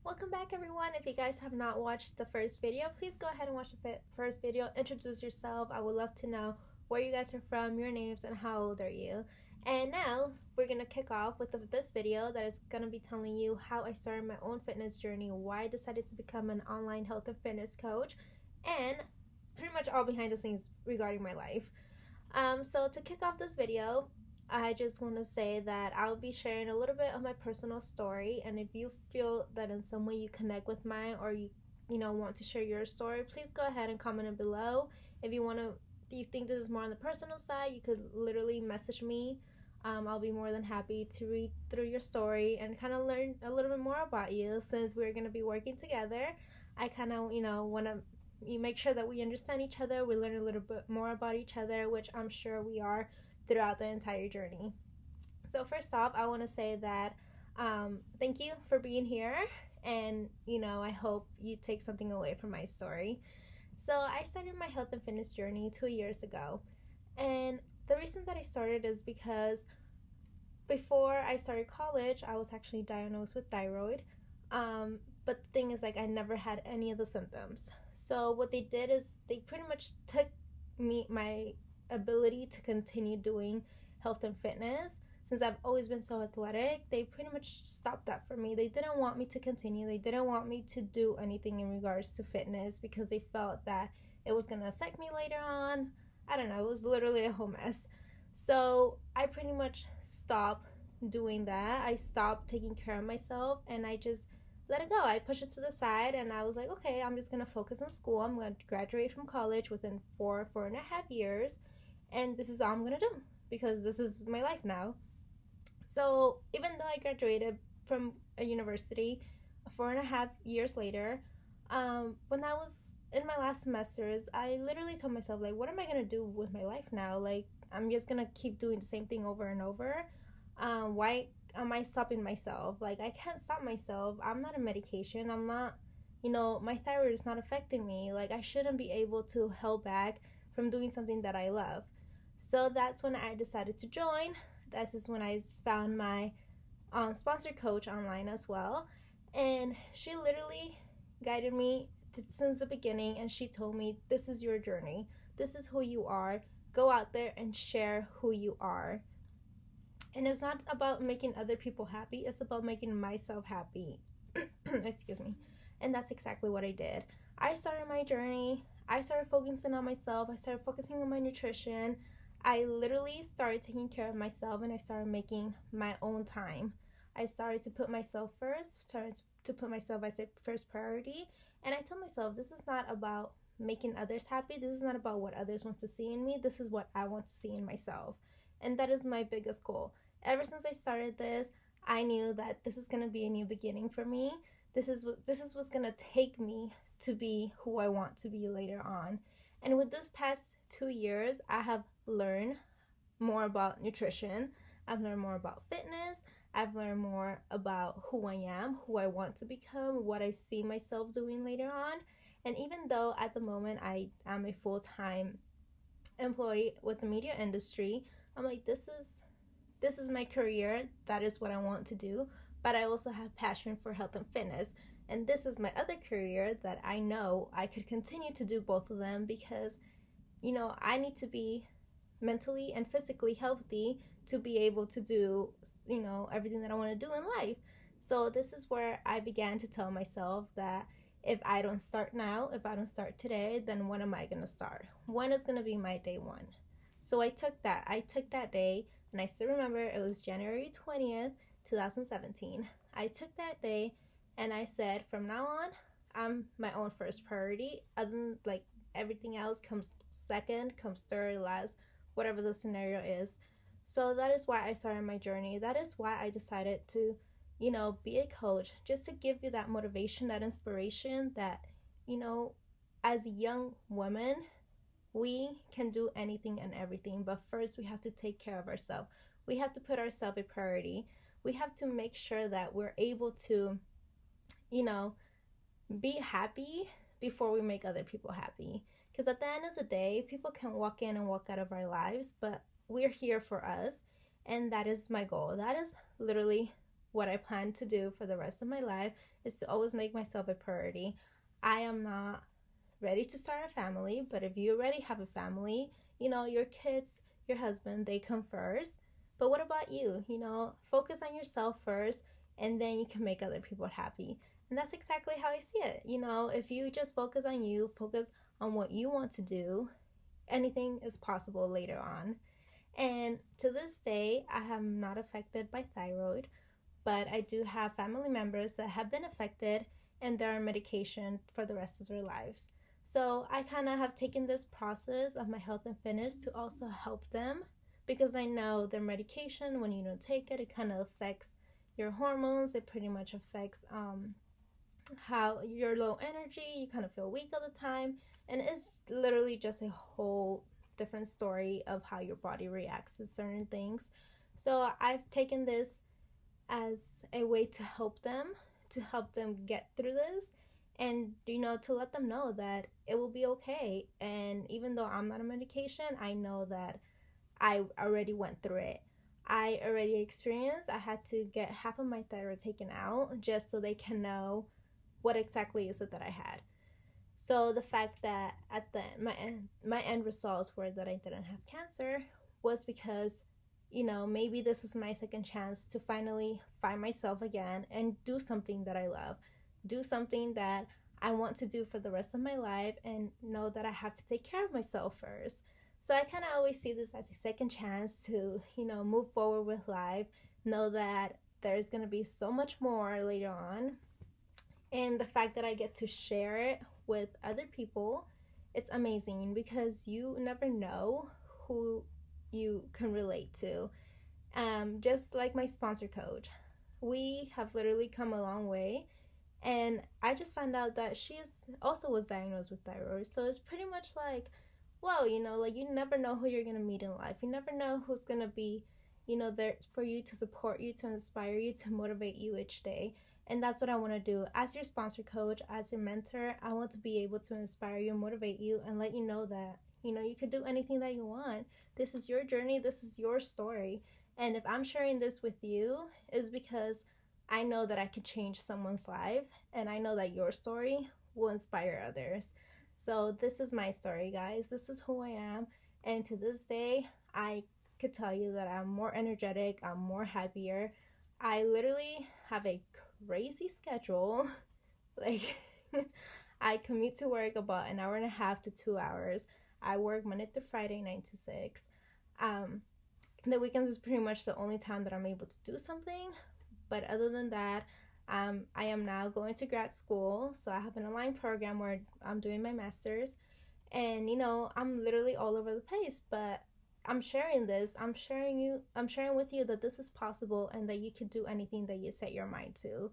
Welcome back, everyone. If you guys have not watched the first video, please go ahead and watch the first video. Introduce yourself. I would love to know where you guys are from, your names, and how old are you. And now we're going to kick off with this video that is going to be telling you how I started my own fitness journey, why I decided to become an online health and fitness coach, and pretty much all behind the scenes regarding my life. So to kick off this video, I just want to say that I'll be sharing a little bit of my personal story, and if you feel that in some way you connect with mine, or you want to share your story, please go ahead and comment it below. If you think this is more on the personal side, you could literally message me. I'll be more than happy to read through your story and kind of learn a little bit more about you. Since we're going to be working together, I kind of want to make sure that we understand each other, we learn a little bit more about each other, which I'm sure we are throughout the entire journey. So first off, I want to say that thank you for being here, and I hope you take something away from my story. So I started my health and fitness journey 2 years ago, and the reason that I started is because before I started college, I was actually diagnosed with thyroid. But the thing is, I never had any of the symptoms. So what they did is they pretty much took my ability to continue doing health and fitness. Since I've always been so athletic, they pretty much stopped that for me. They didn't want me to continue. They didn't want me to do anything in regards to fitness because they felt that it was going to affect me later on. I don't know. It was literally a whole mess. So I pretty much stopped doing that. I stopped taking care of myself, and I just let it go. I pushed it to the side, and I was like, okay, I'm just going to focus on school. I'm going to graduate from college within 4.5 years, and this is all I'm going to do because this is my life now. So even though I graduated from a university 4.5 years later, when I was in my last semesters, I literally told myself, like, what am I going to do with my life now? Like, I'm just going to keep doing the same thing over and over. Why am I stopping myself? Like, I can't stop myself. I'm not on medication. I'm not, my thyroid is not affecting me. Like, I shouldn't be able to hold back from doing something that I love. So that's when I decided to join. This is when I found my sponsored coach online as well. And she literally guided me since the beginning, and she told me, this is your journey. This is who you are. Go out there and share who you are. And it's not about making other people happy. It's about making myself happy. Excuse me. And that's exactly what I did. I started my journey. I started focusing on myself. I started focusing on my nutrition. I literally started taking care of myself, and I started making my own time. I started to put myself first, started to put myself as a first priority. And I told myself, this is not about making others happy. This is not about what others want to see in me. This is what I want to see in myself. And that is my biggest goal. Ever since I started this, I knew that this is going to be a new beginning for me. This is what's going to take me to be who I want to be later on. And with this past 2 years, I have learned more about nutrition. I've learned more about fitness. I've learned more about who I am, who I want to become, what I see myself doing later on. And even though at the moment I am a full-time employee with the media industry, I'm like, this is my career. That is what I want to do. But I also have passion for health and fitness. And this is my other career that I know I could continue to do both of them because, I need to be mentally and physically healthy to be able to do, everything that I want to do in life. So this is where I began to tell myself that if I don't start now, if I don't start today, then when am I going to start? When is going to be my day one? So I took that day, and I still remember it was January 20th, 2017. I took that day, and I said, from now on, I'm my own first priority. Other than, like, everything else comes second, comes third, last, whatever the scenario is. So that is why I started my journey. That is why I decided to, be a coach, just to give you that motivation, that inspiration that, as young women, we can do anything and everything, but first we have to take care of ourselves. We have to put ourselves a priority. We have to make sure that we're able to, you know, be happy before we make other people happy. Because at the end of the day, people can walk in and walk out of our lives, but we're here for us. And that is my goal. That is literally what I plan to do for the rest of my life is to always make myself a priority. I am not ready to start a family, but if you already have a family, your kids, your husband, they come first. But what about you? Focus on yourself first, and then you can make other people happy. And that's exactly how I see it. If you just focus on you, focus on what you want to do, anything is possible later on. And to this day, I am not affected by thyroid, but I do have family members that have been affected and they're on medication for the rest of their lives. So I kind of have taken this process of my health and fitness to also help them, because I know their medication, when you don't take it, it kind of affects your hormones. It pretty much affects how you're low energy, you kind of feel weak all the time, and it's literally just a whole different story of how your body reacts to certain things. So I've taken this as a way to help them get through this, and to let them know that it will be okay. And even though I'm not on medication, I know that I already went through it. I already experienced, I had to get half of my thyroid taken out just so they can know what exactly is it that I had. So the fact that at the my end results were that I didn't have cancer was because maybe this was my second chance to finally find myself again and do something that I love, do something that I want to do for the rest of my life, and know that I have to take care of myself first. So I kind of always see this as a second chance to move forward with life, know that there's going to be so much more later on. And the fact that I get to share it with other people, it's amazing, because you never know who you can relate to. Just like my sponsor coach, we have literally come a long way. And I just found out that also was diagnosed with thyroid. So it's pretty much like, whoa, like you never know who you're going to meet in life. You never know who's going to be, there for you, to support you, to inspire you, to motivate you each day. And that's what I want to do. As your sponsor coach, as your mentor, I want to be able to inspire you, motivate you, and let you know that, you can do anything that you want. This is your journey. This is your story. And if I'm sharing this with you, is because I know that I could change someone's life, and I know that your story will inspire others. So this is my story, guys. This is who I am. And to this day, I could tell you that I'm more energetic, I'm more happier. I literally have a crazy schedule. Like, I commute to work about an hour and a half to 2 hours. I work Monday through Friday, 9 to 6. The weekends is pretty much the only time that I'm able to do something. But other than that, I am now going to grad school. So I have an online program where I'm doing my master's. And, I'm literally all over the place. But I'm sharing this. I'm sharing with you that this is possible, and that you can do anything that you set your mind to.